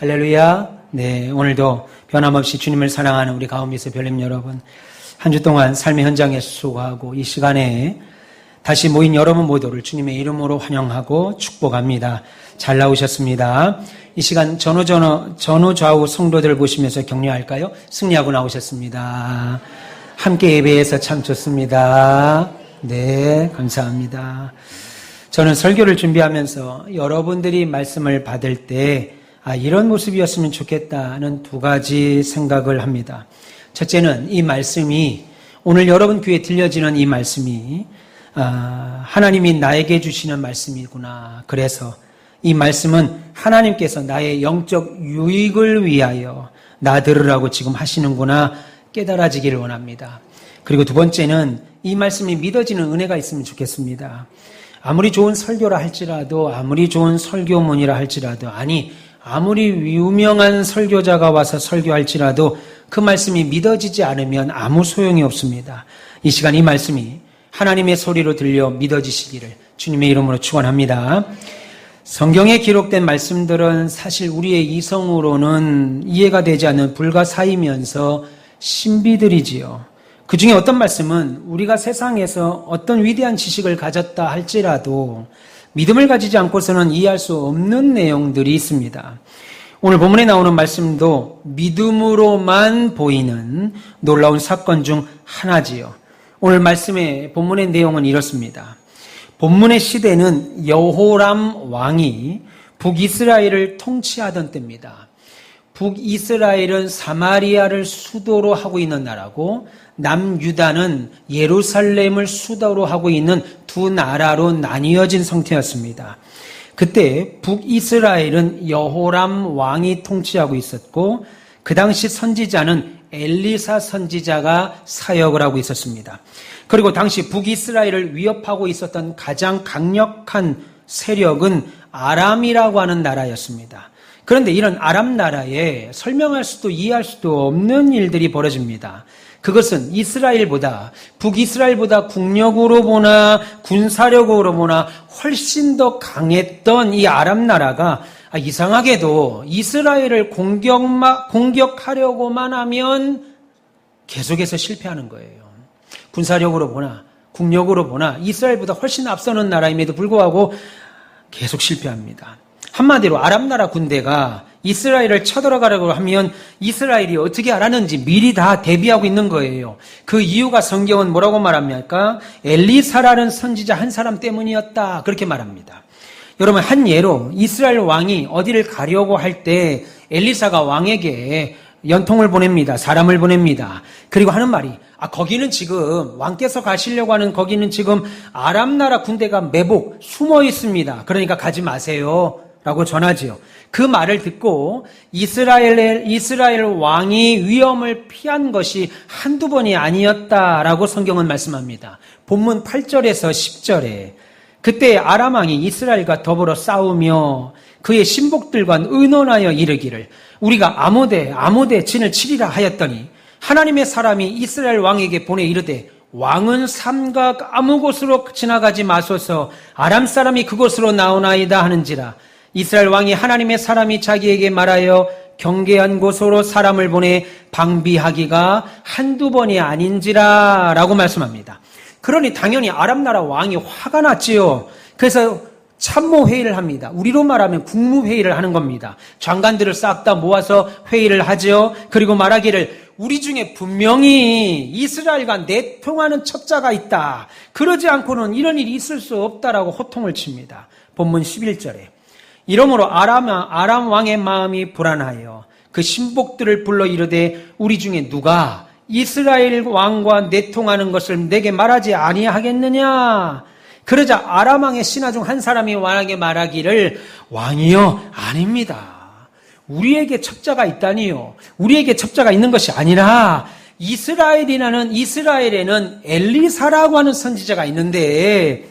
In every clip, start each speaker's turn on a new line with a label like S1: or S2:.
S1: 할렐루야. 네, 오늘도 변함없이 주님을 사랑하는 우리 가운데서 별님 여러분, 한 주 동안 삶의 현장에 수고하고 이 시간에 다시 모인 여러분 모두를 주님의 이름으로 환영하고 축복합니다. 잘 나오셨습니다. 이 시간 전후 좌우 성도들 보시면서 격려할까요? 승리하고 나오셨습니다. 함께 예배해서 참 좋습니다. 네, 감사합니다. 저는 설교를 준비하면서 여러분들이 말씀을 받을 때 이런 모습이었으면 좋겠다는 두 가지 생각을 합니다. 첫째는 이 말씀이, 오늘 여러분 귀에 들려지는 이 말씀이 하나님이 나에게 주시는 말씀이구나. 그래서 이 말씀은 하나님께서 나의 영적 유익을 위하여 나 들으라고 지금 하시는구나 깨달아지기를 원합니다. 그리고 두 번째는 이 말씀이 믿어지는 은혜가 있으면 좋겠습니다. 아무리 좋은 설교라 할지라도, 아무리 좋은 설교문이라 할지라도, 아무리 유명한 설교자가 와서 설교할지라도 그 말씀이 믿어지지 않으면 아무 소용이 없습니다. 이 시간 이 말씀이 하나님의 소리로 들려 믿어지시기를 주님의 이름으로 축원합니다. 성경에 기록된 말씀들은 사실 우리의 이성으로는 이해가 되지 않는 불가사의면서 신비들이지요. 그 중에 어떤 말씀은 우리가 세상에서 어떤 위대한 지식을 가졌다 할지라도 믿음을 가지지 않고서는 이해할 수 없는 내용들이 있습니다. 오늘 본문에 나오는 말씀도 믿음으로만 보이는 놀라운 사건 중 하나지요. 오늘 말씀의 본문의 내용은 이렇습니다. 본문의 시대는 여호람 왕이 북이스라엘을 통치하던 때입니다. 북이스라엘은 사마리아를 수도로 하고 있는 나라고 남유다는 예루살렘을 수도로 하고 있는 두 나라로 나뉘어진 상태였습니다. 그때 북이스라엘은 여호람 왕이 통치하고 있었고 그 당시 선지자는 엘리사 선지자가 사역을 하고 있었습니다. 그리고 당시 북이스라엘을 위협하고 있었던 가장 강력한 세력은 아람이라고 하는 나라였습니다. 그런데 이런 아람 나라에 설명할 수도 이해할 수도 없는 일들이 벌어집니다. 그것은 북이스라엘보다 국력으로 보나 군사력으로 보나 훨씬 더 강했던 이 아람 나라가 이상하게도 이스라엘을 공격하려고만 하면 계속해서 실패하는 거예요. 군사력으로 보나 국력으로 보나 이스라엘보다 훨씬 앞서는 나라임에도 불구하고 계속 실패합니다. 한마디로 아람 나라 군대가 이스라엘을 쳐들어가려고 하면 이스라엘이 어떻게 알았는지 미리 다 대비하고 있는 거예요. 그 이유가 성경은 뭐라고 말합니까? 엘리사라는 선지자 한 사람 때문이었다. 그렇게 말합니다. 여러분, 한 예로 이스라엘 왕이 어디를 가려고 할 때 엘리사가 왕에게 연통을 보냅니다. 사람을 보냅니다. 그리고 하는 말이 거기는 지금 왕께서 가시려고 하는 거기는 지금 아람 나라 군대가 매복 숨어 있습니다. 그러니까 가지 마세요. 라고 전하지요. 그 말을 듣고 이스라엘 왕이 위험을 피한 것이 한두 번이 아니었다라고 성경은 말씀합니다. 본문 8절에서 10절에 그때 아람 왕이 이스라엘과 더불어 싸우며 그의 신복들과 의논하여 이르기를 우리가 아모데 진을 치리라 하였더니 하나님의 사람이 이스라엘 왕에게 보내 이르되 왕은 삼각 아무 곳으로 지나가지 마소서 아람 사람이 그곳으로 나오나이다 하는지라. 이스라엘 왕이 하나님의 사람이 자기에게 말하여 경계한 곳으로 사람을 보내 방비하기가 한두 번이 아닌지라 라고 말씀합니다. 그러니 당연히 아람 나라 왕이 화가 났지요. 그래서 참모회의를 합니다. 우리로 말하면 국무회의를 하는 겁니다. 장관들을 싹 다 모아서 회의를 하죠. 그리고 말하기를 우리 중에 분명히 이스라엘과 내통하는 첩자가 있다. 그러지 않고는 이런 일이 있을 수 없다라고 호통을 칩니다. 본문 11절에 이러므로 아람 왕의 마음이 불안하여 그 신복들을 불러 이르되 우리 중에 누가 이스라엘 왕과 내통하는 것을 내게 말하지 아니하겠느냐. 그러자 아람 왕의 신하 중 한 사람이 왕에게 말하기를 왕이여 아닙니다. 우리에게 첩자가 있다니요. 우리에게 첩자가 있는 것이 아니라 이스라엘에는 엘리사라고 하는 선지자가 있는데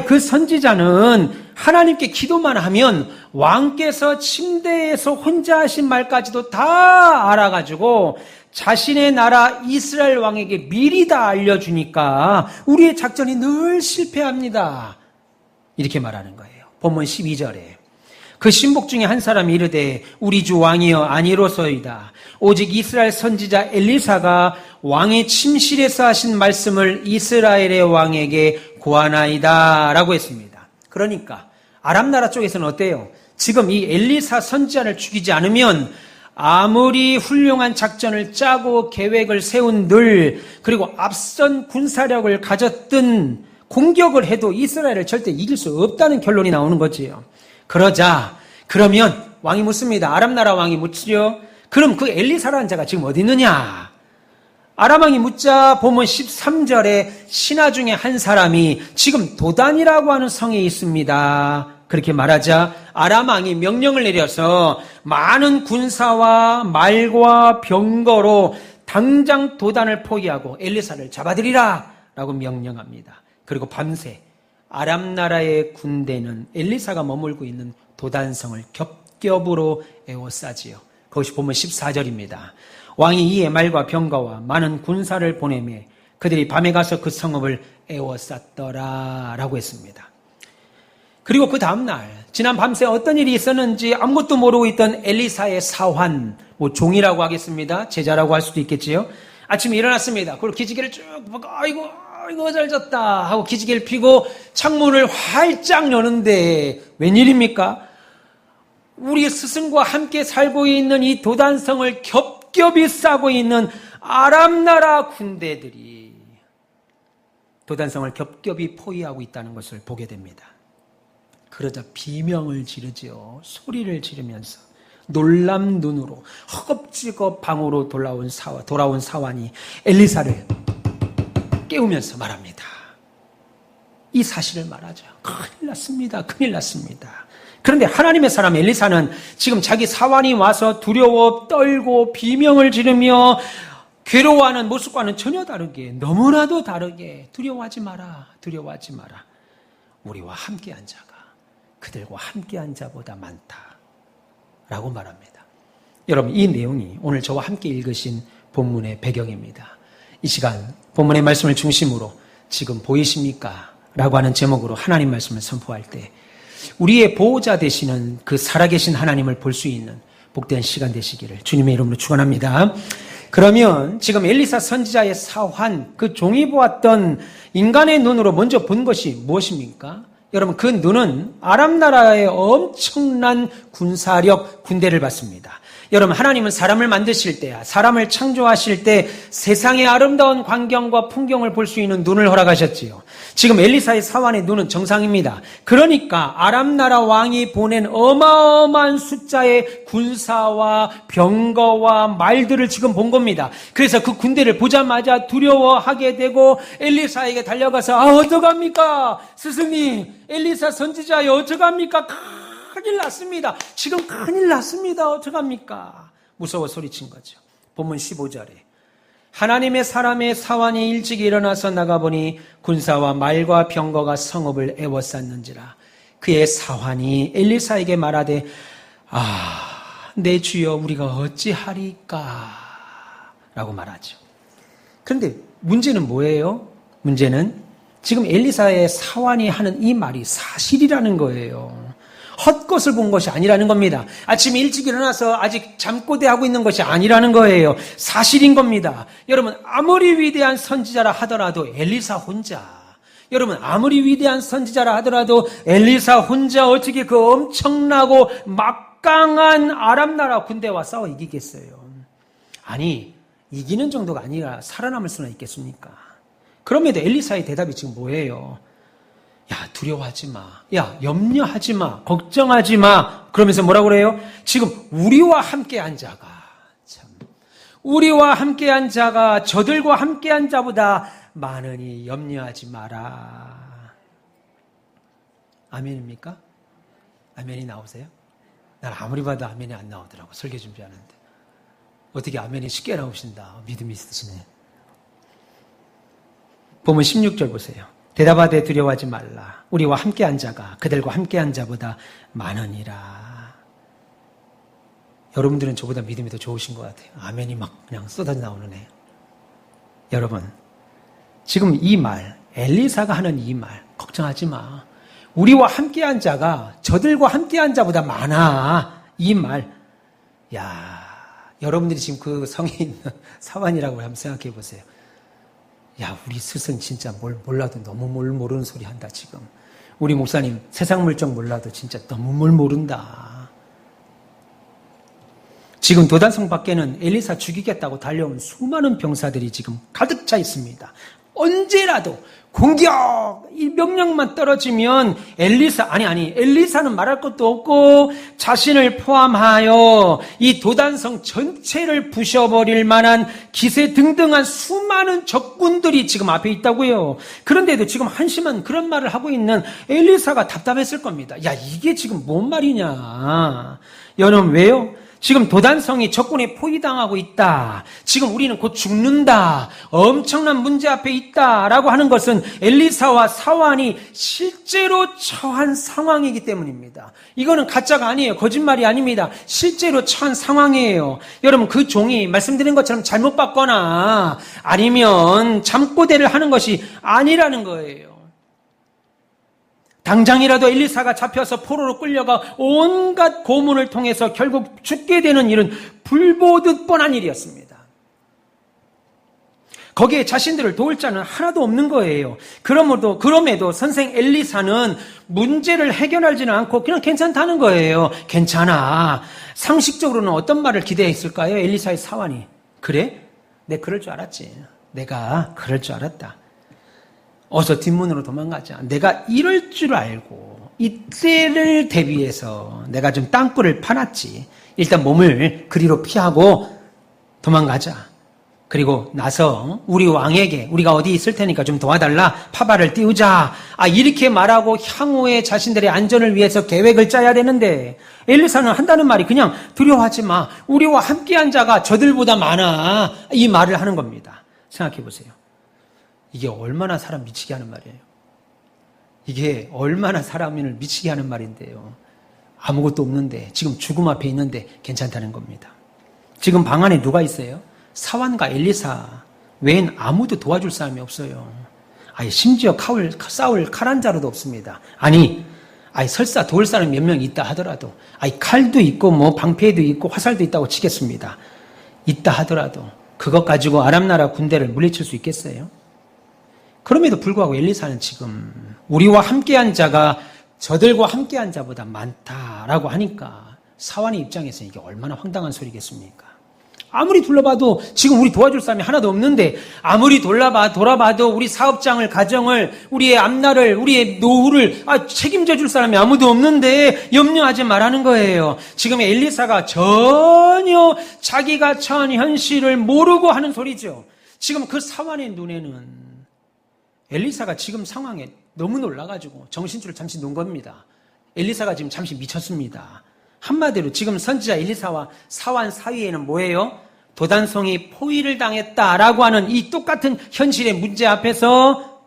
S1: 그 선지자는 하나님께 기도만 하면 왕께서 침대에서 혼자 하신 말까지도 다 알아가지고 자신의 나라 이스라엘 왕에게 미리 다 알려주니까 우리의 작전이 늘 실패합니다. 이렇게 말하는 거예요. 본문 12절에 그 신복 중에 한 사람이 이르되 우리 주 왕이여 아니로소이다. 오직 이스라엘 선지자 엘리사가 왕의 침실에서 하신 말씀을 이스라엘의 왕에게 고하나이다 라고 했습니다. 그러니까 아람 나라 쪽에서는 어때요? 지금 이 엘리사 선지자를 죽이지 않으면 아무리 훌륭한 작전을 짜고 계획을 세운들 그리고 앞선 군사력을 가졌든 공격을 해도 이스라엘을 절대 이길 수 없다는 결론이 나오는 거지요. 그러면 왕이 묻습니다. 아람 나라 왕이 묻죠. 그럼 그 엘리사라는 자가 지금 어디 있느냐? 아람 왕이 묻자 보면 13절에 신하 중에 한 사람이 지금 도단이라고 하는 성에 있습니다. 그렇게 말하자 아람 왕이 명령을 내려서 많은 군사와 말과 병거로 당장 도단을 포기하고 엘리사를 잡아들이라 라고 명령합니다. 그리고 밤새 아람 나라의 군대는 엘리사가 머물고 있는 도단성을 겹겹으로 에워싸지요. 그것이 보면 14절입니다. 왕이 이에 말과 병거와 많은 군사를 보내매 그들이 밤에 가서 그 성읍을 에워쌌더라 라고 했습니다. 그리고 그 다음날 지난 밤새 어떤 일이 있었는지 아무것도 모르고 있던 엘리사의 사환, 종이라고 하겠습니다. 제자라고 할 수도 있겠지요. 아침에 일어났습니다. 그리고 기지개를 쭉 보고 아이고 잘 졌다 하고 기지개를 피고 창문을 활짝 여는데 웬일입니까? 우리 스승과 함께 살고 있는 이 도단성을 겹겹이 싸고 있는 아람 나라 군대들이 도단성을 겹겹이 포위하고 있다는 것을 보게 됩니다. 그러자 비명을 지르지요. 소리를 지르면서 놀람 눈으로 허겁지겁 방으로 돌아온 사환이 엘리사를 깨우면서 말합니다. 이 사실을 말하죠. 큰일 났습니다. 그런데 하나님의 사람 엘리사는 지금 자기 사환이 와서 두려워 떨고 비명을 지르며 괴로워하는 모습과는 전혀 다르게 너무나도 다르게 두려워하지 마라. 우리와 함께한 자가 그들과 함께한 자보다 많다 라고 말합니다. 여러분 이 내용이 오늘 저와 함께 읽으신 본문의 배경입니다. 이 시간 본문의 말씀을 중심으로 지금 보이십니까? 라고 하는 제목으로 하나님 말씀을 선포할 때 우리의 보호자 되시는 그 살아계신 하나님을 볼 수 있는 복된 시간 되시기를 주님의 이름으로 축원합니다. 그러면 지금 엘리사 선지자의 사환, 그 종이 보았던 인간의 눈으로 먼저 본 것이 무엇입니까? 여러분 그 눈은 아람 나라의 엄청난 군사력, 군대를 봤습니다. 여러분 하나님은 사람을 만드실 때, 사람을 창조하실 때 세상의 아름다운 광경과 풍경을 볼 수 있는 눈을 허락하셨지요. 지금 엘리사의 사환의 눈은 정상입니다. 그러니까 아람 나라 왕이 보낸 어마어마한 숫자의 군사와 병거와 말들을 지금 본 겁니다. 그래서 그 군대를 보자마자 두려워하게 되고 엘리사에게 달려가서 어떡합니까? 스승님, 엘리사 선지자여 어떡합니까? 큰일 났습니다. 지금 큰일 났습니다. 어떡합니까? 무서워 소리친 거죠. 본문 15절에 하나님의 사람의 사환이 일찍 일어나서 나가보니 군사와 말과 병거가 성읍을 에워쌌는지라. 그의 사환이 엘리사에게 말하되 내 주여 우리가 어찌하리까 라고 말하죠. 그런데 문제는 뭐예요? 문제는 지금 엘리사의 사환이 하는 이 말이 사실이라는 거예요. 헛것을 본 것이 아니라는 겁니다. 아침에 일찍 일어나서 아직 잠꼬대하고 있는 것이 아니라는 거예요. 사실인 겁니다. 여러분 아무리 위대한 선지자라 하더라도 엘리사 혼자 어떻게 그 엄청나고 막강한 아람 나라 군대와 싸워 이기겠어요? 아니 이기는 정도가 아니라 살아남을 수는 있겠습니까? 그럼에도 엘리사의 대답이 지금 뭐예요? 야, 두려워하지 마. 야, 염려하지 마. 걱정하지 마. 그러면서 뭐라고 그래요? 지금 우리와 함께한 자가 저들과 함께한 자보다 많으니 염려하지 마라. 아멘입니까? 아멘이 나오세요? 난 아무리 봐도 아멘이 안 나오더라고. 설교 준비하는데. 어떻게 아멘이 쉽게 나오신다. 믿음이 있으시네. 보면 16절 보세요. 대답하되 두려워하지 말라. 우리와 함께한 자가 그들과 함께한 자보다 많으니라. 여러분들은 저보다 믿음이 더 좋으신 것 같아요. 아멘이 막 그냥 쏟아져 나오는 애. 여러분, 지금 이 말, 엘리사가 하는 이 말, 걱정하지 마. 우리와 함께한 자가 저들과 함께한 자보다 많아. 이 말. 야, 여러분들이 지금 그 성에 있는 사환이라고 한번 생각해 보세요. 야, 우리 스승 진짜 뭘 몰라도 너무 뭘 모르는 소리 한다, 지금. 우리 목사님 세상 물정 몰라도 진짜 너무 뭘 모른다. 지금 도단성 밖에는 엘리사 죽이겠다고 달려온 수많은 병사들이 지금 가득 차 있습니다. 언제라도 공격! 이 명령만 떨어지면 엘리사는 말할 것도 없고 자신을 포함하여 이 도단성 전체를 부셔버릴 만한 기세 등등한 수많은 적군들이 지금 앞에 있다고요. 그런데도 지금 한심한 그런 말을 하고 있는 엘리사가 답답했을 겁니다. 야, 이게 지금 뭔 말이냐. 여러분, 왜요? 지금 도단성이 적군에 포위당하고 있다. 지금 우리는 곧 죽는다. 엄청난 문제 앞에 있다라고 하는 것은 엘리사와 사환이 실제로 처한 상황이기 때문입니다. 이거는 가짜가 아니에요. 거짓말이 아닙니다. 실제로 처한 상황이에요. 여러분, 그 종이 말씀드린 것처럼 잘못 봤거나 아니면 잠꼬대를 하는 것이 아니라는 거예요. 당장이라도 엘리사가 잡혀서 포로로 끌려가 온갖 고문을 통해서 결국 죽게 되는 일은 불보듯 뻔한 일이었습니다. 거기에 자신들을 도울 자는 하나도 없는 거예요. 그럼에도 선생 엘리사는 문제를 해결하지는 않고 그냥 괜찮다는 거예요. 괜찮아. 상식적으로는 어떤 말을 기대했을까요? 엘리사의 사환이. 그래? 내가 그럴 줄 알았지. 내가 그럴 줄 알았다. 어서 뒷문으로 도망가자. 내가 이럴 줄 알고 이때를 대비해서 내가 좀 땅굴을 파놨지. 일단 몸을 그리로 피하고 도망가자. 그리고 나서 우리 왕에게 우리가 어디 있을 테니까 좀 도와달라. 파발을 띄우자. 이렇게 말하고 향후에 자신들의 안전을 위해서 계획을 짜야 되는데 엘리사는 한다는 말이 그냥 두려워하지 마. 우리와 함께한 자가 저들보다 많아. 이 말을 하는 겁니다. 생각해 보세요. 이게 얼마나 사람 미치게 하는 말이에요. 이게 얼마나 사람을 미치게 하는 말인데요. 아무것도 없는데 지금 죽음 앞에 있는데 괜찮다는 겁니다. 지금 방 안에 누가 있어요? 사환과 엘리사 외엔 아무도 도와줄 사람이 없어요. 심지어 싸울 칼 한 자루도 없습니다. 설사 도울 사람이 몇 명 있다 하더라도 칼도 있고 뭐 방패도 있고 화살도 있다고 치겠습니다. 있다 하더라도 그것 가지고 아람 나라 군대를 물리칠 수 있겠어요? 그럼에도 불구하고 엘리사는 지금 우리와 함께한 자가 저들과 함께한 자보다 많다라고 하니까 사환의 입장에서 이게 얼마나 황당한 소리겠습니까? 아무리 둘러봐도 지금 우리 도와줄 사람이 하나도 없는데 아무리 돌아봐도 우리 사업장을, 가정을, 우리의 앞날을, 우리의 노후를 책임져 줄 사람이 아무도 없는데 염려하지 말라는 거예요. 지금 엘리사가 전혀 자기가 처한 현실을 모르고 하는 소리죠. 지금 그 사환의 눈에는 엘리사가 지금 상황에 너무 놀라가지고 정신줄을 잠시 놓은 겁니다. 엘리사가 지금 잠시 미쳤습니다. 한마디로 지금 선지자 엘리사와 사환 사이에는 뭐예요? 도단성이 포위를 당했다라고 하는 이 똑같은 현실의 문제 앞에서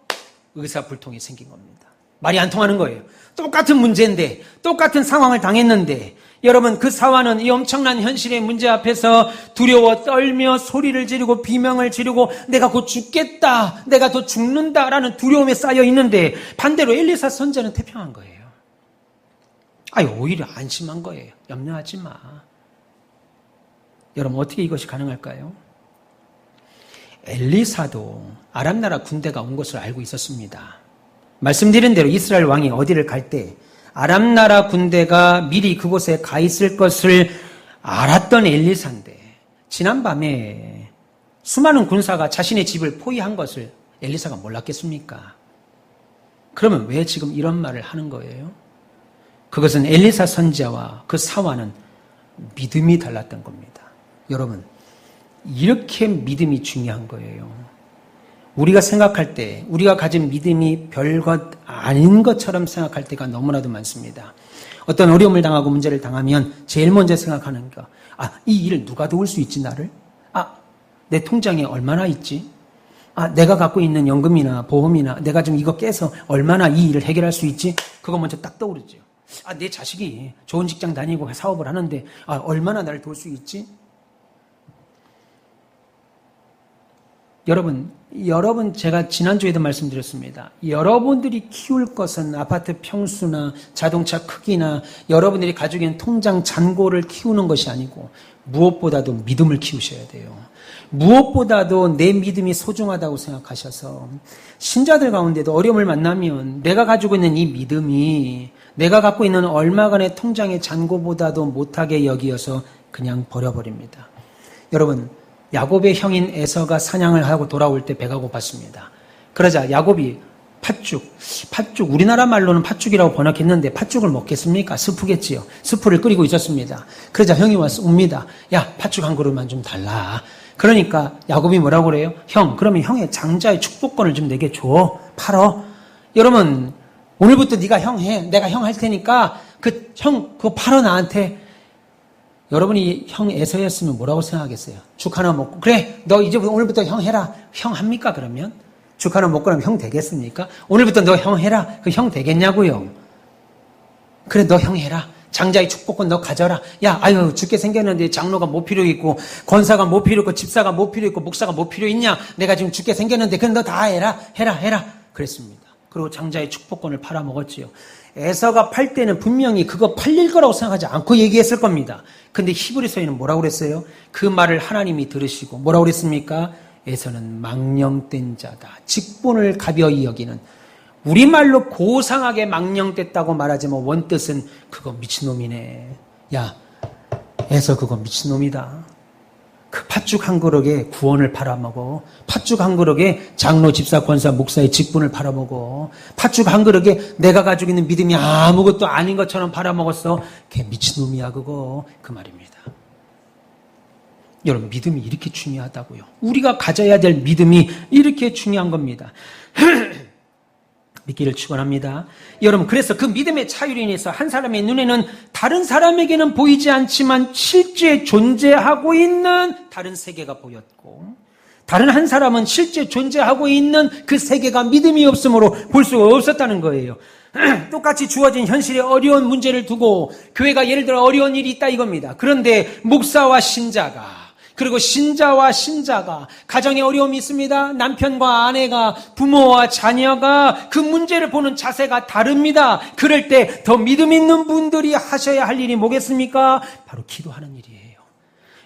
S1: 의사불통이 생긴 겁니다. 말이 안 통하는 거예요. 똑같은 문제인데, 똑같은 상황을 당했는데, 여러분, 그 사환은 이 엄청난 현실의 문제 앞에서 두려워 떨며 소리를 지르고 비명을 지르고 내가 곧 죽겠다, 내가 곧 죽는다라는 두려움에 쌓여 있는데 반대로 엘리사 선지자는 태평한 거예요. 오히려 안심한 거예요. 염려하지 마. 여러분, 어떻게 이것이 가능할까요? 엘리사도 아람 나라 군대가 온 것을 알고 있었습니다. 말씀드린 대로 이스라엘 왕이 어디를 갈 때 아람 나라 군대가 미리 그곳에 가 있을 것을 알았던 엘리사인데 지난밤에 수많은 군사가 자신의 집을 포위한 것을 엘리사가 몰랐겠습니까? 그러면 왜 지금 이런 말을 하는 거예요? 그것은 엘리사 선지자와 그 사환은 믿음이 달랐던 겁니다. 여러분, 이렇게 믿음이 중요한 거예요. 우리가 생각할 때 우리가 가진 믿음이 별것 아닌 것처럼 생각할 때가 너무나도 많습니다. 어떤 어려움을 당하고 문제를 당하면 제일 먼저 생각하는 거, 이 일을 누가 도울 수 있지 나를? 내 통장에 얼마나 있지? 내가 갖고 있는 연금이나 보험이나 내가 좀 이거 깨서 얼마나 이 일을 해결할 수 있지? 그거 먼저 딱 떠오르죠. 내 자식이 좋은 직장 다니고 사업을 하는데 얼마나 나를 도울 수 있지? 여러분 제가 지난주에도 말씀드렸습니다. 여러분들이 키울 것은 아파트 평수나 자동차 크기나 여러분들이 가지고 있는 통장 잔고를 키우는 것이 아니고 무엇보다도 믿음을 키우셔야 돼요. 무엇보다도 내 믿음이 소중하다고 생각하셔서 신자들 가운데도 어려움을 만나면 내가 가지고 있는 이 믿음이 내가 갖고 있는 얼마간의 통장의 잔고보다도 못하게 여기어서 그냥 버려버립니다. 여러분, 야곱의 형인 에서가 사냥을 하고 돌아올 때 배가 고팠습니다. 그러자 야곱이 팥죽, 우리나라 말로는 팥죽이라고 번역했는데 팥죽을 먹겠습니까? 스프겠지요. 스프를 끓이고 있었습니다. 그러자 형이 와서 웁니다. 야, 팥죽 한 그릇만 좀 달라. 그러니까 야곱이 뭐라고 그래요? 형, 그러면 형의 장자의 축복권을 좀 내게 줘. 팔어. 여러분, 오늘부터 네가 형 해. 내가 형 할 테니까 그거 팔어 나한테. 여러분이 형 에서였으면 뭐라고 생각하겠어요? 죽 하나 먹고 그래 너 이제 오늘부터 형 해라. 형 합니까 그러면? 죽 하나 먹고 나면 형 되겠습니까? 오늘부터 너 형 해라. 그 형 되겠냐고요? 그래 너 형 해라. 장자의 축복권 너 가져라. 야 아유 죽게 생겼는데 장로가 뭐 필요 있고 권사가 뭐 필요 있고 집사가 뭐 필요 있고 목사가 뭐 필요 있냐. 내가 지금 죽게 생겼는데 그럼 너 다 해라. 그랬습니다. 그리고 장자의 축복권을 팔아먹었지요. 에서가 팔 때는 분명히 그거 팔릴 거라고 생각하지 않고 얘기했을 겁니다. 근데 히브리서에는 뭐라고 그랬어요? 그 말을 하나님이 들으시고 뭐라고 그랬습니까? 에서는 망령된 자다. 직분을 가벼이 여기는. 우리말로 고상하게 망령됐다고 말하지만 원뜻은 그거 미친놈이네. 야, 에서 그거 미친놈이다. 그 팥죽 한 그릇에 구원을 팔아먹어. 팥죽 한 그릇에 장로, 집사, 권사, 목사의 직분을 팔아먹어. 팥죽 한 그릇에 내가 가지고 있는 믿음이 아무것도 아닌 것처럼 팔아먹었어. 걔 미친놈이야 그거. 그 말입니다. 여러분 믿음이 이렇게 중요하다고요. 우리가 가져야 될 믿음이 이렇게 중요한 겁니다. 믿기를 축원합니다. 여러분 그래서 그 믿음의 차이로 인해서 한 사람의 눈에는 다른 사람에게는 보이지 않지만 실제 존재하고 있는 다른 세계가 보였고 다른 한 사람은 실제 존재하고 있는 그 세계가 믿음이 없으므로 볼 수가 없었다는 거예요. 똑같이 주어진 현실의 어려운 문제를 두고 교회가 예를 들어 어려운 일이 있다 이겁니다. 그런데 목사와 신자가 그리고 신자와 신자가 가정에 어려움이 있습니다. 남편과 아내가 부모와 자녀가 그 문제를 보는 자세가 다릅니다. 그럴 때 더 믿음 있는 분들이 하셔야 할 일이 뭐겠습니까? 바로 기도하는 일이에요.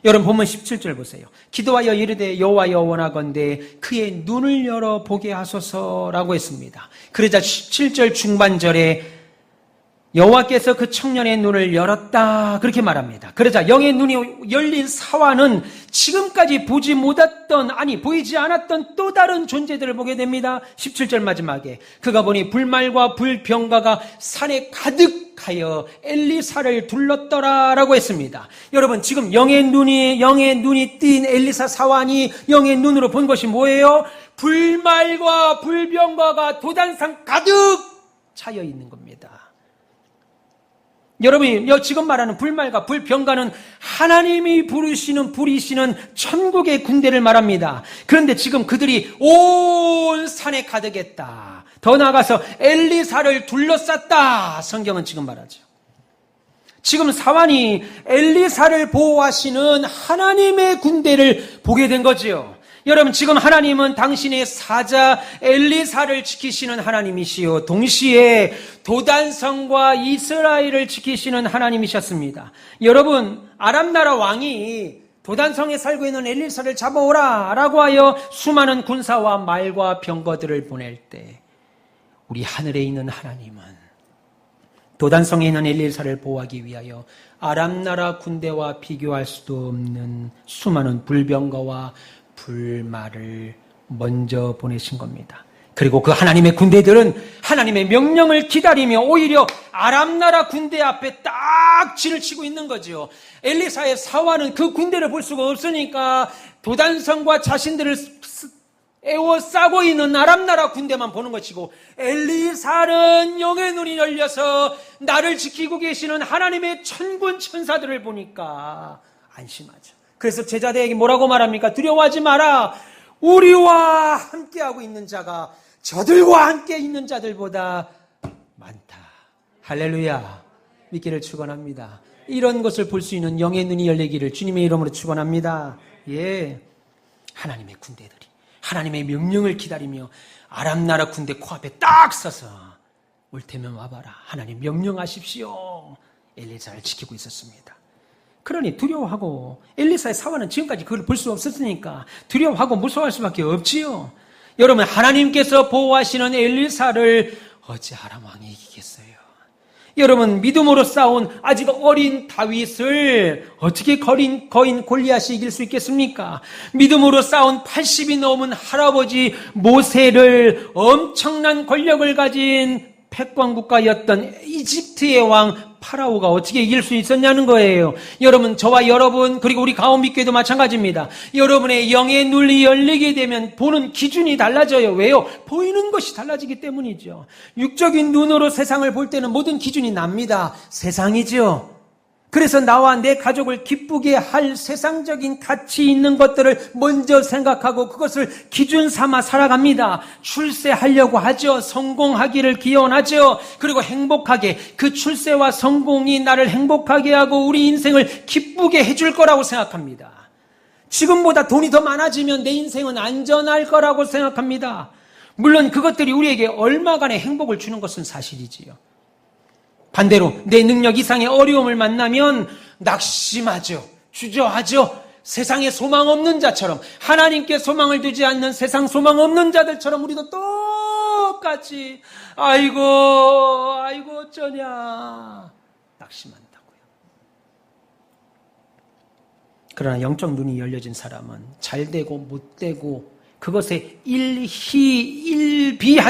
S1: 여러분 본문 17절 보세요. 기도하여 이르되 여호와여 원하건대 그의 눈을 열어 보게 하소서라고 했습니다. 그러자 17절 중반절에 여호와께서 그 청년의 눈을 열었다 그렇게 말합니다. 그러자 영의 눈이 열린 사화는 지금까지 보지 못했던 보이지 않았던 또 다른 존재들을 보게 됩니다. 17절 마지막에 그가 보니 불말과 불병가가 산에 가득하여 엘리사를 둘렀더라라고 했습니다. 여러분 지금 영의 눈이 띈 엘리사 사환이 영의 눈으로 본 것이 뭐예요? 불말과 불병가가 도단산 가득 차여 있는 겁니다. 여러분이 지금 말하는 불말과 불병가는 하나님이 부리시는 천국의 군대를 말합니다. 그런데 지금 그들이 온 산에 가득했다. 더 나아가서 엘리사를 둘러쌌다. 성경은 지금 말하죠. 지금 사환이 엘리사를 보호하시는 하나님의 군대를 보게 된 거지요. 여러분 지금 하나님은 당신의 사자 엘리사를 지키시는 하나님이시요 동시에 도단성과 이스라엘을 지키시는 하나님이셨습니다. 여러분 아람 나라 왕이 도단성에 살고 있는 엘리사를 잡아오라 라고 하여 수많은 군사와 말과 병거들을 보낼 때 우리 하늘에 있는 하나님은 도단성에 있는 엘리사를 보호하기 위하여 아람 나라 군대와 비교할 수도 없는 수많은 불병거와 불말을 먼저 보내신 겁니다. 그리고 그 하나님의 군대들은 하나님의 명령을 기다리며 오히려 아람 나라 군대 앞에 딱 진을 치고 있는 거죠. 엘리사의 사화는 그 군대를 볼 수가 없으니까 도단성과 자신들을 에워싸고 있는 아람 나라 군대만 보는 것이고 엘리사는 영의 눈이 열려서 나를 지키고 계시는 하나님의 천군 천사들을 보니까 안심하죠. 그래서 제자들에게 뭐라고 말합니까? 두려워하지 마라. 우리와 함께하고 있는 자가 저들과 함께 있는 자들보다 많다. 할렐루야. 믿기를 축원합니다. 이런 것을 볼 수 있는 영의 눈이 열리기를 주님의 이름으로 축원합니다. 예, 하나님의 군대들이 하나님의 명령을 기다리며 아람 나라 군대 코앞에 딱 서서 올 테면 와봐라. 하나님 명령하십시오. 엘리사를 지키고 있었습니다. 그러니 두려워하고 엘리사의 사화는 지금까지 그걸 볼 수 없었으니까 두려워하고 무서워할 수밖에 없지요. 여러분, 하나님께서 보호하시는 엘리사를 어찌 아람 왕이 이기겠어요? 여러분, 믿음으로 싸운 아직 어린 다윗을 어떻게 거인 골리앗이 이길 수 있겠습니까? 믿음으로 싸운 80이 넘은 할아버지 모세를 엄청난 권력을 가진 패권국가였던 이집트의 왕 파라오가 어떻게 이길 수 있었냐는 거예요. 여러분, 저와 여러분 그리고 우리 가온빛교회도 마찬가지입니다. 여러분의 영의 눈이 열리게 되면 보는 기준이 달라져요. 왜요? 보이는 것이 달라지기 때문이죠. 육적인 눈으로 세상을 볼 때는 모든 기준이 납니다. 세상이죠. 그래서 나와 내 가족을 기쁘게 할 세상적인 가치 있는 것들을 먼저 생각하고 그것을 기준 삼아 살아갑니다. 출세하려고 하죠. 성공하기를 기원하죠. 그리고 행복하게, 그 출세와 성공이 나를 행복하게 하고 우리 인생을 기쁘게 해줄 거라고 생각합니다. 지금보다 돈이 더 많아지면 내 인생은 안전할 거라고 생각합니다. 물론 그것들이 우리에게 얼마간의 행복을 주는 것은 사실이지요. 반대로 내 능력 이상의 어려움을 만나면 낙심하죠. 주저하죠. 세상에 소망 없는 자처럼, 하나님께 소망을 두지 않는 세상 소망 없는 자들처럼 우리도 똑같이 아이고 어쩌냐 낙심한다고요. 그러나 영적 눈이 열려진 사람은 잘 되고 못 되고 그것에 일비하지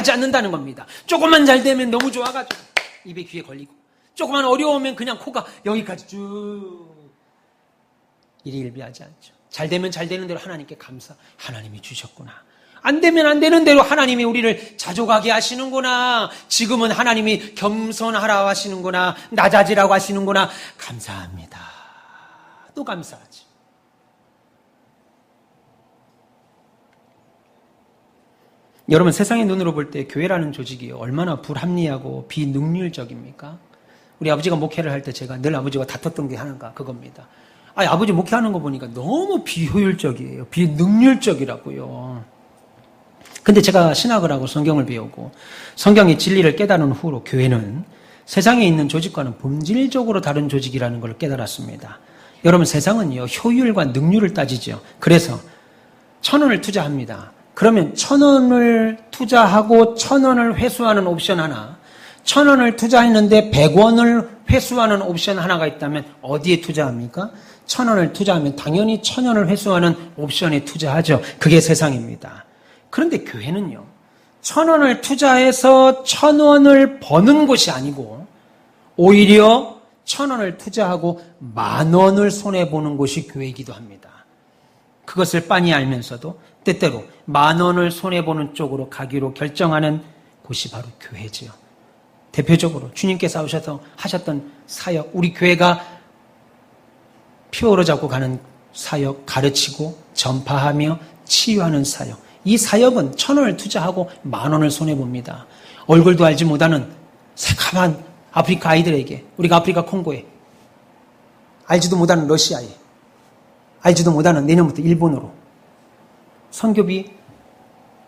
S1: 않는다는 겁니다. 조금만 잘 되면 너무 좋아가지고 입에 귀에 걸리고, 조금만 어려우면 그냥 코가 여기까지 쭉 일비하지 않죠. 잘 되면 잘 되는 대로 하나님께 감사, 하나님이 주셨구나. 안 되면 안 되는 대로 하나님이 우리를 자족하게 하시는구나. 지금은 하나님이 겸손하라 하시는구나. 낮아지라고 하시는구나. 감사합니다. 또 감사하지. 여러분, 세상의 눈으로 볼 때 교회라는 조직이 얼마나 불합리하고 비능률적입니까? 우리 아버지가 목회를 할 때 제가 늘 아버지와 다퉜던 게 하나가 그겁니다. 아버지 목회하는 거 보니까 너무 비효율적이에요. 비능률적이라고요. 근데 제가 신학을 하고 성경을 배우고 성경의 진리를 깨달은 후로 교회는 세상에 있는 조직과는 본질적으로 다른 조직이라는 걸 깨달았습니다. 여러분, 세상은요, 효율과 능률을 따지죠. 그래서 1,000원을 투자합니다. 그러면 1,000원을 투자하고 1,000원을 회수하는 옵션 하나, 1,000원을 투자했는데 100원을 회수하는 옵션 하나가 있다면 어디에 투자합니까? 1,000원을 투자하면 당연히 1,000원을 회수하는 옵션에 투자하죠. 그게 세상입니다. 그런데 교회는요, 1,000원을 투자해서 1,000원을 버는 곳이 아니고 오히려 1,000원을 투자하고 10,000원을 손해보는 곳이 교회이기도 합니다. 그것을 빤히 알면서도 때때로 10,000원을 손해보는 쪽으로 가기로 결정하는 곳이 바로 교회지요. 대표적으로 주님께서 하셨던 사역, 우리 교회가 표어로 잡고 가는 사역, 가르치고 전파하며 치유하는 사역. 이 사역은 1,000원을 투자하고 10,000원을 손해봅니다. 얼굴도 알지 못하는 새카만 아프리카 아이들에게, 우리가 아프리카 콩고에, 알지도 못하는 러시아에, 알지도 못하는 내년부터 일본으로 선교비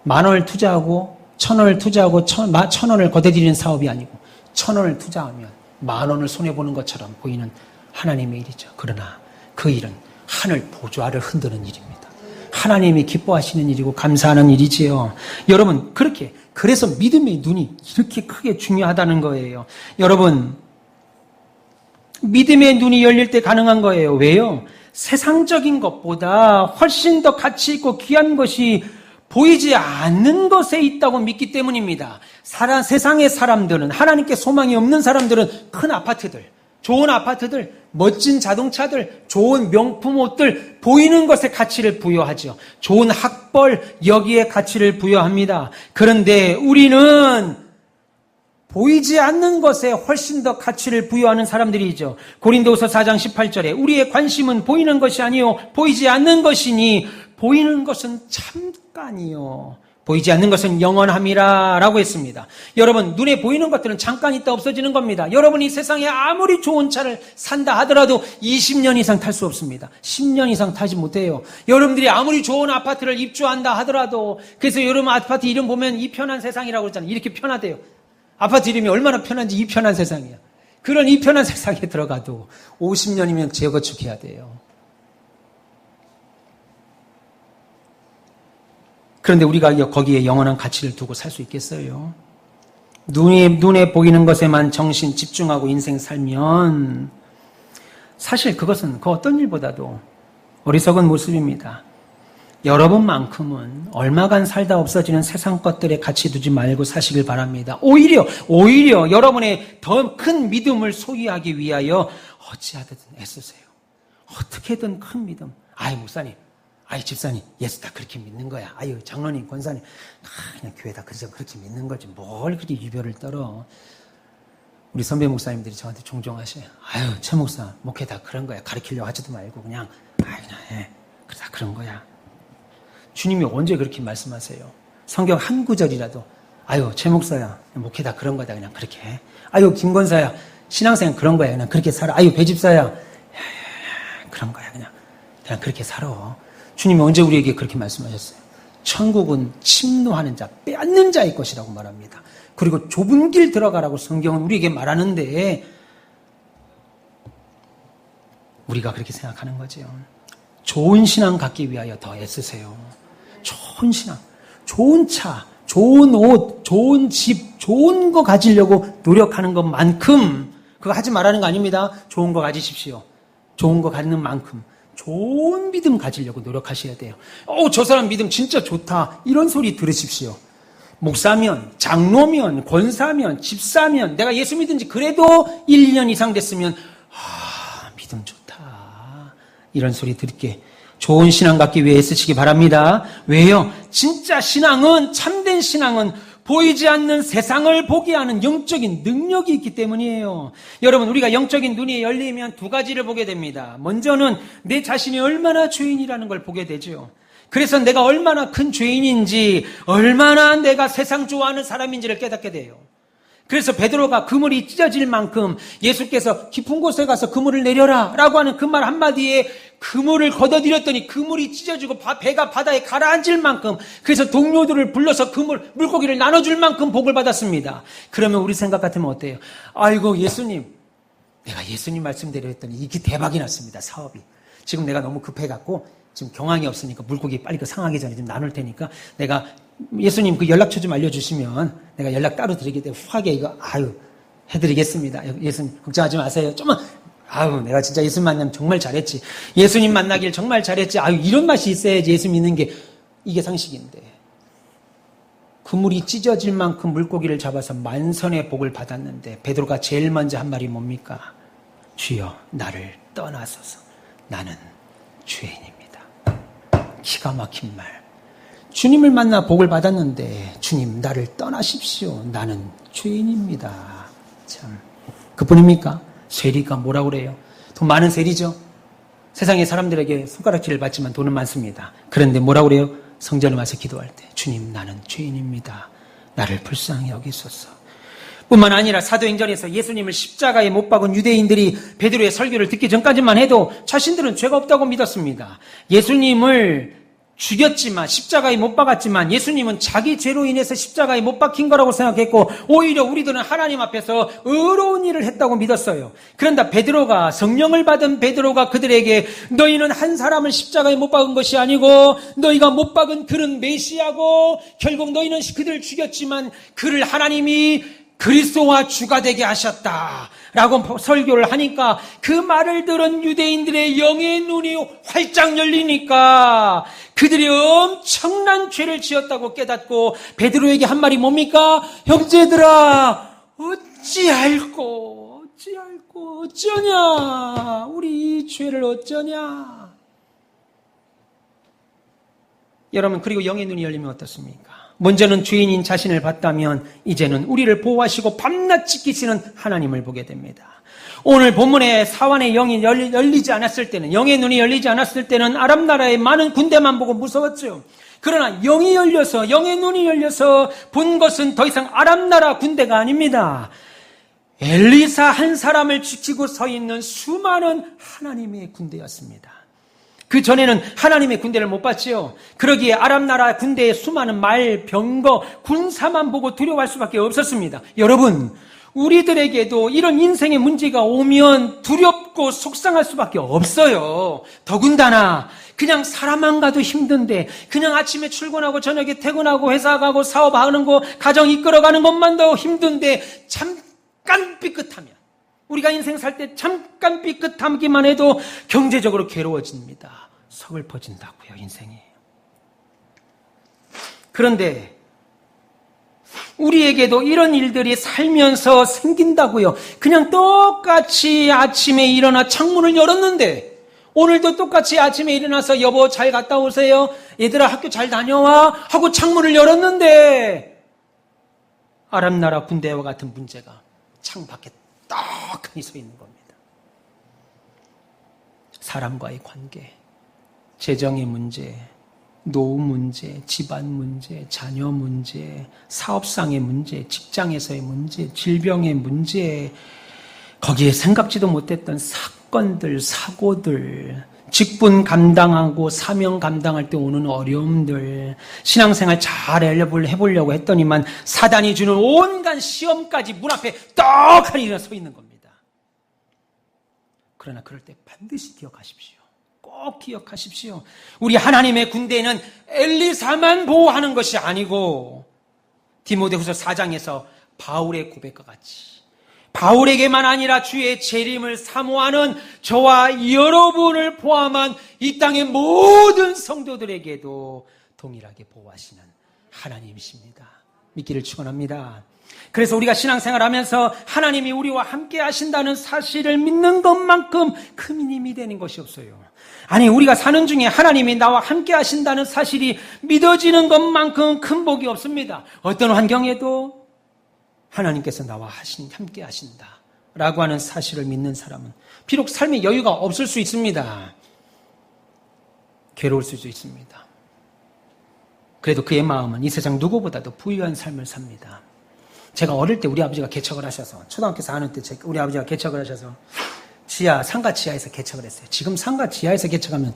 S1: 10,000원을 투자하고 1,000원을 투자하고 1,000원을 거둬들이는 사업이 아니고 1,000원을 투자하면 10,000원을 손해보는 것처럼 보이는 하나님의 일이죠. 그러나 그 일은 하늘 보좌를 흔드는 일입니다. 하나님이 기뻐하시는 일이고 감사하는 일이지요. 여러분, 그래서 믿음의 눈이 이렇게 크게 중요하다는 거예요. 여러분, 믿음의 눈이 열릴 때 가능한 거예요. 왜요? 세상적인 것보다 훨씬 더 가치 있고 귀한 것이 보이지 않는 것에 있다고 믿기 때문입니다. 세상의 사람들은, 하나님께 소망이 없는 사람들은 큰 아파트들, 좋은 아파트들, 멋진 자동차들, 좋은 명품 옷들, 보이는 것에 가치를 부여하죠. 좋은 학벌, 여기에 가치를 부여합니다. 그런데 우리는 보이지 않는 것에 훨씬 더 가치를 부여하는 사람들이죠. 고린도후서 4장 18절에 우리의 관심은 보이는 것이 아니요 보이지 않는 것이니 보이는 것은 잠깐이요 보이지 않는 것은 영원함이라 라고 했습니다. 여러분, 눈에 보이는 것들은 잠깐 있다 없어지는 겁니다. 여러분이 세상에 아무리 좋은 차를 산다 하더라도 20년 이상 탈 수 없습니다. 10년 이상 타지 못해요. 여러분들이 아무리 좋은 아파트를 입주한다 하더라도, 그래서 여러분 아파트 이름 보면 이 편한 세상이라고 그러잖아요. 이렇게 편하대요. 아파트 이름이 얼마나 편한지 이 편한 세상이야. 그런 이 편한 세상에 들어가도 50년이면 재건축해야 돼요. 그런데 우리가 거기에 영원한 가치를 두고 살 수 있겠어요? 눈에 보이는 것에만 정신 집중하고 인생 살면 사실 그것은 그 어떤 일보다도 어리석은 모습입니다. 여러분만큼은 얼마간 살다 없어지는 세상 것들에 가치 두지 말고 사시길 바랍니다. 오히려 여러분의 더 큰 믿음을 소유하기 위하여 어찌하든 애쓰세요. 어떻게든 큰 믿음. 아이 목사님, 아이 집사님, 예수 다 그렇게 믿는 거야. 아유 장로님, 권사님, 그냥 교회 다 그렇게 믿는 거지. 뭘 그렇게 유별을 떨어. 우리 선배 목사님들이 저한테 종종 하셔요. 아유 최 목사, 목회 다 그런 거야. 가르치려고 하지도 말고 그냥 해. 다 그런 거야. 주님이 언제 그렇게 말씀하세요? 성경 한 구절이라도 아유 최 목사야, 목회 다 그런 거다. 그냥 그렇게 해. 아유 김권사야, 신앙생활 그런 거야. 그냥 그렇게 살아. 아유 배집사야, 그런 거야. 그냥 그렇게 살아. 주님이 언제 우리에게 그렇게 말씀하셨어요? 천국은 침노하는 자, 빼앗는 자의 것이라고 말합니다. 그리고 좁은 길 들어가라고 성경은 우리에게 말하는데 우리가 그렇게 생각하는 거죠. 좋은 신앙 갖기 위하여 더 애쓰세요. 좋은 신앙, 좋은 차, 좋은 옷, 좋은 집, 좋은 거 가지려고 노력하는 것만큼 그거 하지 말라는 거 아닙니다. 좋은 거 가지십시오. 좋은 거 갖는 만큼 좋은 믿음 가지려고 노력하셔야 돼요. 저 사람 믿음 진짜 좋다. 이런 소리 들으십시오. 목사면, 장로면, 권사면, 집사면, 내가 예수 믿은 지 그래도 1, 2년 이상 됐으면 믿음 좋다. 이런 소리 들게 좋은 신앙 갖기 위해 애쓰시기 바랍니다. 왜요? 진짜 신앙은, 참된 신앙은 보이지 않는 세상을 보게 하는 영적인 능력이 있기 때문이에요. 여러분, 우리가 영적인 눈이 열리면 두 가지를 보게 됩니다. 먼저는 내 자신이 얼마나 죄인이라는 걸 보게 되죠. 그래서 내가 얼마나 큰 죄인인지, 얼마나 내가 세상 좋아하는 사람인지를 깨닫게 돼요. 그래서 베드로가 그물이 찢어질 만큼 예수께서 깊은 곳에 가서 그물을 내려라 라고 하는 그 말 한마디에 그물을 걷어들였더니 그물이 찢어지고 배가 바다에 가라앉을 만큼, 그래서 동료들을 불러서 물고기를 나눠줄 만큼 복을 받았습니다. 그러면 우리 생각 같으면 어때요? 아이고 예수님, 내가 예수님 말씀대로 했더니 이게 대박이 났습니다. 사업이. 지금 내가 너무 급해갖고 지금 경황이 없으니까 물고기 빨리 상하기 전에 좀 나눌 테니까 내가 예수님 그 연락처 좀 알려주시면 내가 연락 따로 드리게 되고 후하게 이거 해드리겠습니다. 예수님 걱정하지 마세요. 좀만 내가 진짜 예수님 만나면 정말 잘했지. 예수님 만나길 정말 잘했지. 이런 맛이 있어야지 예수 믿는 게 이게 상식인데. 그물이 찢어질 만큼 물고기를 잡아서 만선의 복을 받았는데 베드로가 제일 먼저 한 말이 뭡니까? 주여 나를 떠나소서 나는 죄인입니다. 기가 막힌 말. 주님을 만나 복을 받았는데 주님 나를 떠나십시오. 나는 죄인입니다. 참 그뿐입니까? 세리가 뭐라고 그래요? 돈 많은 세리죠. 세상의 사람들에게 손가락질을 받지만 돈은 많습니다. 그런데 뭐라고 그래요? 성전에 와서 기도할 때 주님 나는 죄인입니다. 나를 불쌍히 여기소서. 뿐만 아니라 사도행전에서 예수님을 십자가에 못 박은 유대인들이 베드로의 설교를 듣기 전까지만 해도 자신들은 죄가 없다고 믿었습니다. 예수님을 죽였지만 십자가에 못 박았지만 예수님은 자기 죄로 인해서 십자가에 못 박힌 거라고 생각했고 오히려 우리들은 하나님 앞에서 의로운 일을 했다고 믿었어요. 그런데 베드로가 성령을 받은 베드로가 그들에게 너희는 한 사람을 십자가에 못 박은 것이 아니고 너희가 못 박은 그는 메시아고 결국 너희는 그들을 죽였지만 그를 하나님이 그리스도와 주가 되게 하셨다 라고 설교를 하니까 그 말을 들은 유대인들의 영의 눈이 활짝 열리니까 그들이 엄청난 죄를 지었다고 깨닫고 베드로에게 한 말이 뭡니까? 형제들아 어찌하냐 우리 이 죄를 어쩌냐. 여러분 그리고 영의 눈이 열리면 어떻습니까? 먼저는 죄인인 자신을 봤다면 이제는 우리를 보호하시고 밤낮 지키시는 하나님을 보게 됩니다. 오늘 본문에 사환의 영이 열리지 않았을 때는, 영의 눈이 열리지 않았을 때는 아람 나라의 많은 군대만 보고 무서웠죠. 그러나 영이 열려서, 영의 눈이 열려서 본 것은 더 이상 아람 나라 군대가 아닙니다. 엘리사 한 사람을 지키고 서 있는 수많은 하나님의 군대였습니다. 그 전에는 하나님의 군대를 못 봤지요. 그러기에 아람 나라 군대의 수많은 말, 병거, 군사만 보고 두려워할 수밖에 없었습니다. 여러분, 우리들에게도 이런 인생의 문제가 오면 두렵고 속상할 수밖에 없어요. 더군다나 그냥 사람만 가도 힘든데, 그냥 아침에 출근하고 저녁에 퇴근하고 회사 가고 사업하는 거, 가정 이끌어가는 것만도 힘든데 잠깐 삐끗하면, 우리가 인생 살 때 잠깐 삐끗하기만 해도 경제적으로 괴로워집니다. 서글퍼진다고요, 인생이. 그런데 우리에게도 이런 일들이 살면서 생긴다고요. 그냥 똑같이 아침에 일어나 창문을 열었는데, 오늘도 똑같이 아침에 일어나서 여보 잘 갔다 오세요, 얘들아 학교 잘 다녀와 하고 창문을 열었는데 아람 나라 군대와 같은 문제가 창 밖에 떡하니 서 있는 겁니다. 사람과의 관계, 재정의 문제, 노후 문제, 집안 문제, 자녀 문제, 사업상의 문제, 직장에서의 문제, 질병의 문제, 거기에 생각지도 못했던 사건들, 사고들, 직분 감당하고 사명 감당할 때 오는 어려움들, 신앙생활 잘 해보려고 했더니만 사단이 주는 온갖 시험까지 문 앞에 떡하니 서 있는 겁니다. 그러나 그럴 때 반드시 기억하십시오. 꼭 기억하십시오. 우리 하나님의 군대는 엘리사만 보호하는 것이 아니고, 디모데후서 4장에서 바울의 고백과 같이 바울에게만 아니라 주의 재림을 사모하는 저와 여러분을 포함한 이 땅의 모든 성도들에게도 동일하게 보호하시는 하나님이십니다. 믿기를 축원합니다. 그래서 우리가 신앙생활하면서 하나님이 우리와 함께 하신다는 사실을 믿는 것만큼 큰 힘이 되는 것이 없어요. 아니, 우리가 사는 중에 하나님이 나와 함께 하신다는 사실이 믿어지는 것만큼 큰 복이 없습니다. 어떤 환경에도 하나님께서 나와 함께 하신다라고 하는 사실을 믿는 사람은 비록 삶에 여유가 없을 수 있습니다. 괴로울 수도 있습니다. 그래도 그의 마음은 이 세상 누구보다도 부유한 삶을 삽니다. 제가 어릴 때 우리 아버지가 개척을 하셔서, 초등학교 4학년 때 우리 아버지가 개척을 하셔서 상가 지하에서 개척을 했어요. 지금 상가 지하에서 개척하면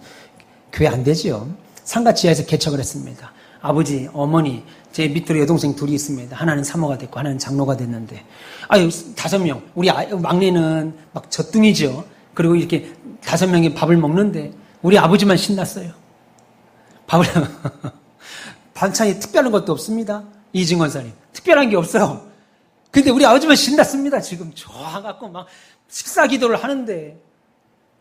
S1: 교회 안 되지요. 상가 지하에서 개척을 했습니다. 아버지, 어머니, 제 밑으로 여동생 둘이 있습니다. 하나는 사모가 됐고 하나는 장로가 됐는데, 5명, 우리 막내는 막 젖둥이죠. 그리고 이렇게 5명이 밥을 먹는데 우리 아버지만 신났어요. 반찬이 특별한 것도 없습니다. 이증원 사님, 특별한 게 없어요. 근데 우리 아버지만 신났습니다. 지금 좋아갖고 막 식사 기도를 하는데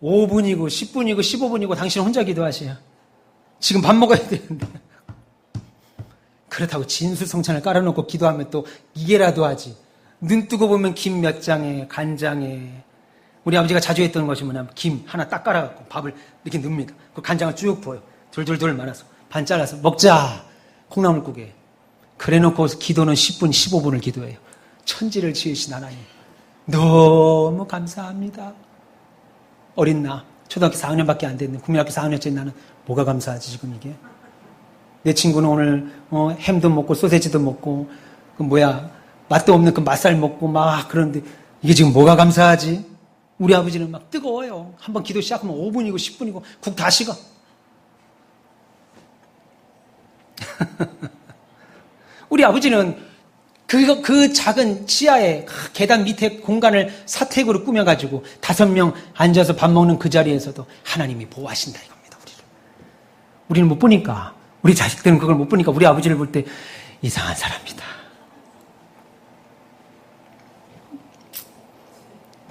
S1: 5분이고 10분이고 15분이고 당신 혼자 기도하세요. 지금 밥 먹어야 되는데. 그렇다고 진수성찬을 깔아놓고 기도하면 또 이게라도 하지. 눈 뜨고 보면 김 몇 장에, 간장에. 우리 아버지가 자주 했던 것이 뭐냐면 김 하나 딱 깔아갖고 밥을 이렇게 넣습니다. 그 간장을 쭉 부어요. 둘둘둘 말아서 반 잘라서 먹자. 콩나물국에. 그래놓고 기도는 10분, 15분을 기도해요. 천지를 지으신 하나님, 너무 감사합니다. 어린 나, 초등학교 4학년밖에 안 됐는데 국민학교 4학년짜리 나는 뭐가 감사하지 지금 이게? 내 친구는 오늘 햄도 먹고 소세지도 먹고 맛도 없는 그 맛살 먹고 막 그런데 이게 지금 뭐가 감사하지? 우리 아버지는 막 뜨거워요. 한번 기도 시작하면 5분이고 10분이고 국 다 식어. 우리 아버지는 그 작은 지하에 계단 밑에 공간을 사택으로 꾸며가지고 5명 앉아서 밥 먹는 그 자리에서도 하나님이 보호하신다 이겁니다. 우리는 못 보니까, 우리 자식들은 그걸 못 보니까 우리 아버지를 볼 때 이상한 사람이다.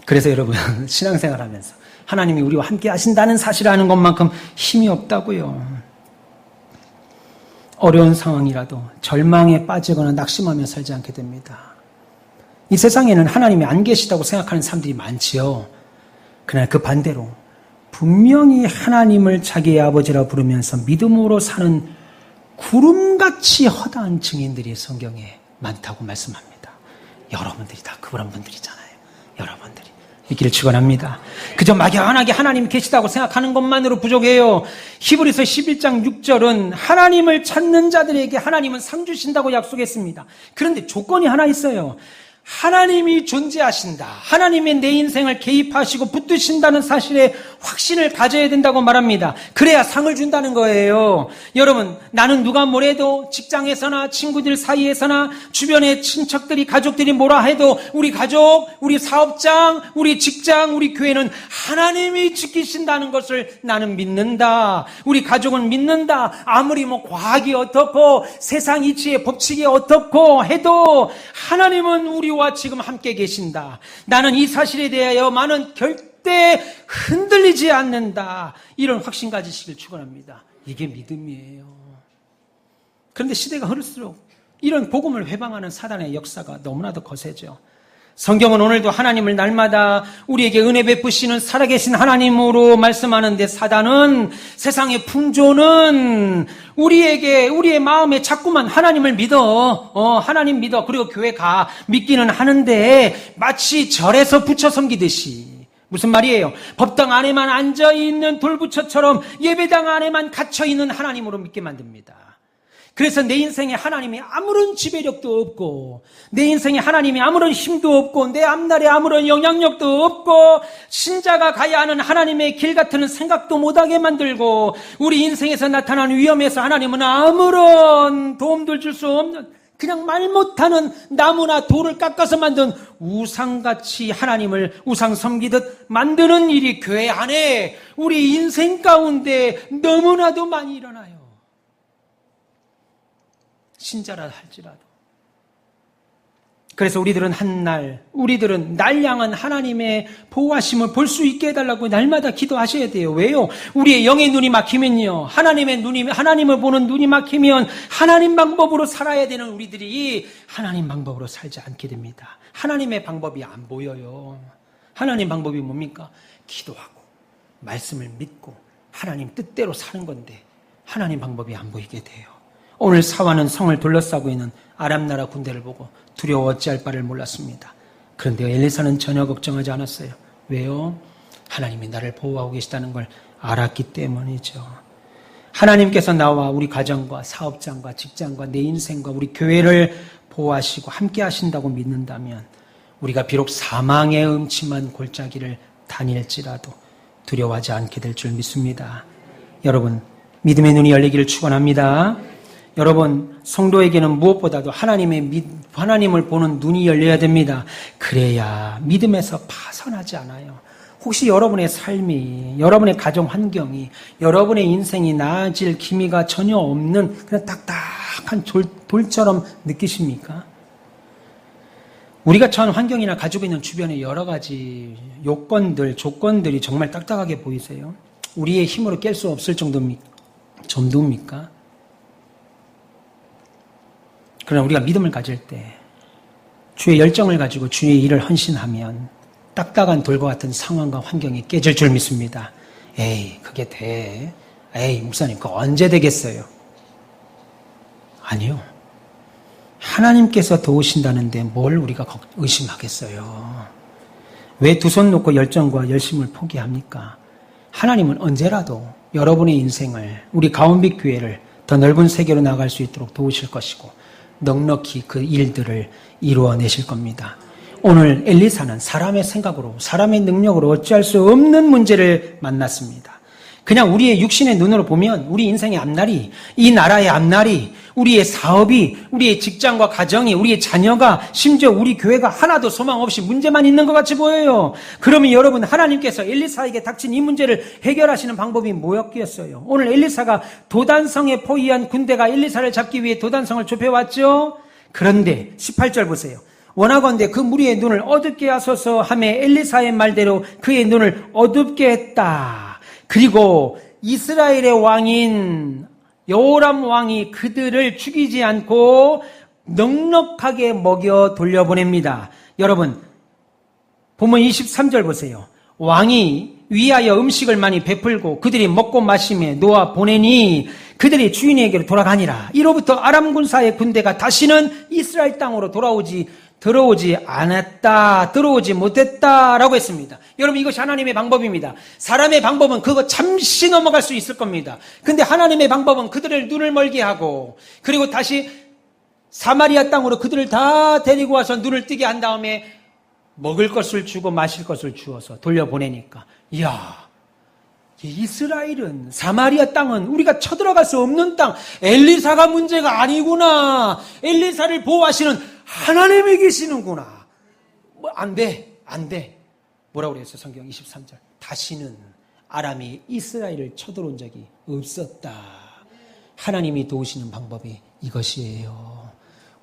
S1: 그래서 여러분, 신앙생활 하면서 하나님이 우리와 함께 하신다는 사실을 아는 것만큼 힘이 없다고요. 어려운 상황이라도 절망에 빠지거나 낙심하며 살지 않게 됩니다. 이 세상에는 하나님이 안 계시다고 생각하는 사람들이 많지요. 그러나 그 반대로 분명히 하나님을 자기의 아버지라 부르면서 믿음으로 사는 구름같이 허다한 증인들이 성경에 많다고 말씀합니다. 여러분들이 다 그런 분들이잖아요. 여러분들이. 믿기를 축원합니다. 그저 막연하게 하나님 계시다고 생각하는 것만으로 부족해요. 히브리서 11장 6절은 하나님을 찾는 자들에게 하나님은 상 주신다고 약속했습니다. 그런데 조건이 하나 있어요. 하나님이 존재하신다. 하나님의 내 인생을 개입하시고 붙드신다는 사실에 확신을 가져야 된다고 말합니다. 그래야 상을 준다는 거예요. 여러분, 나는 누가 뭐래도 직장에서나 친구들 사이에서나 주변의 친척들이 가족들이 뭐라 해도 우리 가족, 우리 사업장, 우리 직장, 우리 교회는 하나님이 지키신다는 것을 나는 믿는다. 우리 가족은 믿는다. 아무리 뭐 과학이 어떻고 세상 이치의 법칙이 어떻고 해도 하나님은 우리와 지금 함께 계신다. 나는 이 사실에 대하여 나는 절대 흔들리지 않는다. 이런 확신 가지시길 축원합니다. 이게 믿음이에요. 그런데 시대가 흐를수록 이런 복음을 회방하는 사단의 역사가 너무나도 거세죠. 성경은 오늘도 하나님을 날마다 우리에게 은혜 베푸시는 살아계신 하나님으로 말씀하는데 사단은 세상의 풍조는 우리의 마음에 자꾸만 하나님을 믿어. 하나님 믿어. 그리고 교회 가. 믿기는 하는데 마치 절에서 부처 섬기듯이. 무슨 말이에요? 법당 안에만 앉아있는 돌부처처럼 예배당 안에만 갇혀있는 하나님으로 믿게 만듭니다. 그래서 내 인생에 하나님이 아무런 지배력도 없고 내 인생에 하나님이 아무런 힘도 없고 내 앞날에 아무런 영향력도 없고 신자가 가야 하는 하나님의 길 같은 생각도 못하게 만들고 우리 인생에서 나타나는 위험에서 하나님은 아무런 도움도 줄 수 없는 그냥 말 못하는 나무나 돌을 깎아서 만든 우상같이 하나님을 우상 섬기듯 만드는 일이 교회 안에 우리 인생 가운데 너무나도 많이 일어나요. 신자라 할지라도. 그래서 우리들은 날 향한 하나님의 보호하심을 볼 수 있게 해달라고 날마다 기도하셔야 돼요. 왜요? 우리의 영의 눈이 막히면요. 하나님을 보는 눈이 막히면 하나님 방법으로 살아야 되는 우리들이 하나님 방법으로 살지 않게 됩니다. 하나님의 방법이 안 보여요. 하나님 방법이 뭡니까? 기도하고, 말씀을 믿고, 하나님 뜻대로 사는 건데, 하나님 방법이 안 보이게 돼요. 오늘 사화는 성을 둘러싸고 있는 아람 나라 군대를 보고 두려워 어찌할 바를 몰랐습니다. 그런데 엘리사는 전혀 걱정하지 않았어요. 왜요? 하나님이 나를 보호하고 계시다는 걸 알았기 때문이죠. 하나님께서 나와 우리 가정과 사업장과 직장과 내 인생과 우리 교회를 보호하시고 함께 하신다고 믿는다면 우리가 비록 사망의 음침한 골짜기를 다닐지라도 두려워하지 않게 될 줄 믿습니다. 여러분, 믿음의 눈이 열리기를 축원합니다. 여러분, 성도에게는 무엇보다도 하나님을 보는 눈이 열려야 됩니다. 그래야 믿음에서 파선하지 않아요. 혹시 여러분의 삶이, 여러분의 가정 환경이, 여러분의 인생이 나아질 기미가 전혀 없는 그냥 딱딱한 돌처럼 느끼십니까? 우리가 처한 환경이나 가지고 있는 주변의 여러 가지 조건들이 정말 딱딱하게 보이세요? 우리의 힘으로 깰 수 없을 정도입니까? 그러나 우리가 믿음을 가질 때 주의 열정을 가지고 주의 일을 헌신하면 딱딱한 돌과 같은 상황과 환경이 깨질 줄 믿습니다. 에이, 그게 돼. 에이, 목사님, 그거 언제 되겠어요? 아니요. 하나님께서 도우신다는데 뭘 우리가 의심하겠어요? 왜 두 손 놓고 열정과 열심을 포기합니까? 하나님은 언제라도 여러분의 인생을, 우리 가온빛 교회를 더 넓은 세계로 나갈 수 있도록 도우실 것이고 넉넉히 그 일들을 이루어내실 겁니다. 오늘 엘리사는 사람의 생각으로, 사람의 능력으로 어찌할 수 없는 문제를 만났습니다. 그냥 우리의 육신의 눈으로 보면 우리 인생의 앞날이, 이 나라의 앞날이, 우리의 사업이, 우리의 직장과 가정이, 우리의 자녀가, 심지어 우리 교회가 하나도 소망 없이 문제만 있는 것 같이 보여요. 그러면 여러분, 하나님께서 엘리사에게 닥친 이 문제를 해결하시는 방법이 뭐였겠어요? 오늘 엘리사가 도단성에 포위한 군대가 엘리사를 잡기 위해 도단성을 좁혀왔죠? 그런데 18절 보세요. 원하건대 그 무리의 눈을 어둡게 하소서 하며 엘리사의 말대로 그의 눈을 어둡게 했다. 그리고 이스라엘의 왕인 여호람 왕이 그들을 죽이지 않고 넉넉하게 먹여 돌려보냅니다. 여러분, 본문 23절 보세요. 왕이 위하여 음식을 많이 베풀고 그들이 먹고 마시며 놓아 보내니 그들이 주인에게로 돌아가니라. 이로부터 아람 군사의 군대가 다시는 이스라엘 땅으로 들어오지 않았다, 들어오지 못했다라고 했습니다. 여러분, 이것이 하나님의 방법입니다. 사람의 방법은 그거 잠시 넘어갈 수 있을 겁니다. 근데 하나님의 방법은 그들을 눈을 멀게 하고, 그리고 다시 사마리아 땅으로 그들을 다 데리고 와서 눈을 뜨게 한 다음에 먹을 것을 주고 마실 것을 주어서 돌려보내니까, 이야, 이스라엘은, 사마리아 땅은 우리가 쳐들어갈 수 없는 땅, 엘리사가 문제가 아니구나. 엘리사를 보호하시는 하나님이 계시는구나. 안 돼. 뭐라고 그랬어요? 성경 23절. 다시는 아람이 이스라엘을 쳐들어온 적이 없었다. 하나님이 도우시는 방법이 이것이에요.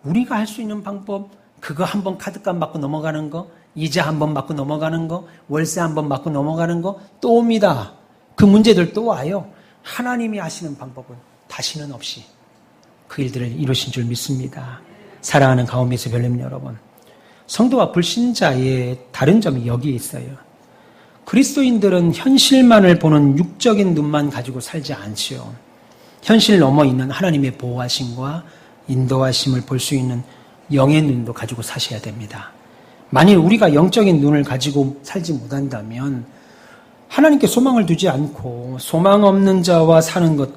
S1: 우리가 할 수 있는 방법, 그거 한번 카드값 받고 넘어가는 거, 이자 한번 받고 넘어가는 거, 월세 한번 받고 넘어가는 거 또 옵니다. 그 문제들 또 와요. 하나님이 하시는 방법은 다시는 없이 그 일들을 이루신 줄 믿습니다. 사랑하는 가오미스 별님 여러분, 성도와 불신자의 다른 점이 여기에 있어요. 그리스도인들은 현실만을 보는 육적인 눈만 가지고 살지 않지요. 현실 넘어 있는 하나님의 보호하심과 인도하심을 볼 수 있는 영의 눈도 가지고 사셔야 됩니다. 만일 우리가 영적인 눈을 가지고 살지 못한다면 하나님께 소망을 두지 않고 소망 없는 자와 사는 것,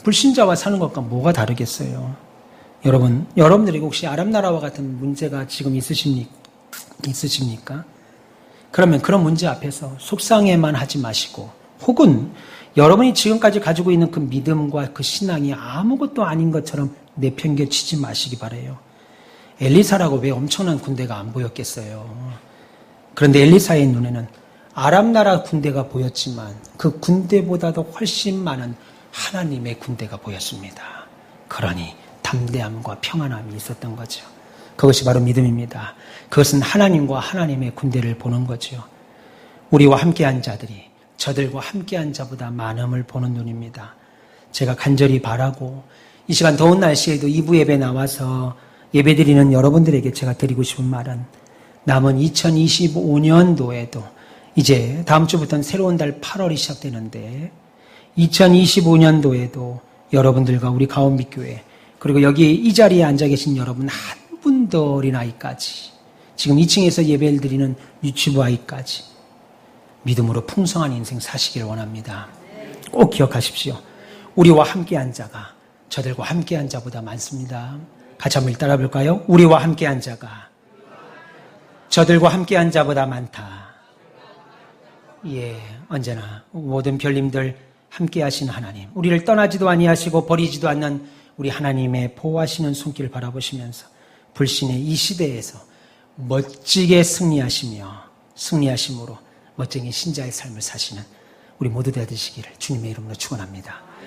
S1: 불신자와 사는 것과 뭐가 다르겠어요? 여러분들이 혹시 아람 나라와 같은 문제가 지금 있으십니까? 그러면 그런 문제 앞에서 속상해만 하지 마시고, 혹은 여러분이 지금까지 가지고 있는 그 믿음과 그 신앙이 아무것도 아닌 것처럼 내팽개치지 마시기 바라요. 엘리사라고 왜 엄청난 군대가 안 보였겠어요? 그런데 엘리사의 눈에는 아람 나라 군대가 보였지만 그 군대보다도 훨씬 많은 하나님의 군대가 보였습니다. 그러니 담대함과 평안함이 있었던 거죠. 그것이 바로 믿음입니다. 그것은 하나님과 하나님의 군대를 보는 거죠. 우리와 함께한 자들이 저들과 함께한 자보다 많음을 보는 눈입니다. 제가 간절히 바라고 이 시간 더운 날씨에도 2부 예배 나와서 예배드리는 여러분들에게 제가 드리고 싶은 말은, 남은 2025년도에도 이제 다음 주부터는 새로운 달 8월이 시작되는데, 2025년도에도 여러분들과 우리 가온빛교회, 그리고 여기 이 자리에 앉아 계신 여러분 한 분도 어린아이까지, 지금 2층에서 예배를 드리는 유치부 아이까지 믿음으로 풍성한 인생 사시길 원합니다. 꼭 기억하십시오. 우리와 함께한 자가 저들과 함께한 자보다 많습니다. 같이 한번 따라 볼까요? 우리와 함께한 자가 저들과 함께한 자보다 많다. 예, 언제나 모든 별님들 함께 하신 하나님, 우리를 떠나지도 아니하시고 버리지도 않는 우리 하나님의 보호하시는 손길을 바라보시면서 불신의 이 시대에서 멋지게 승리하심으로 멋쟁이 신자의 삶을 사시는 우리 모두 되시기를 주님의 이름으로 축원합니다.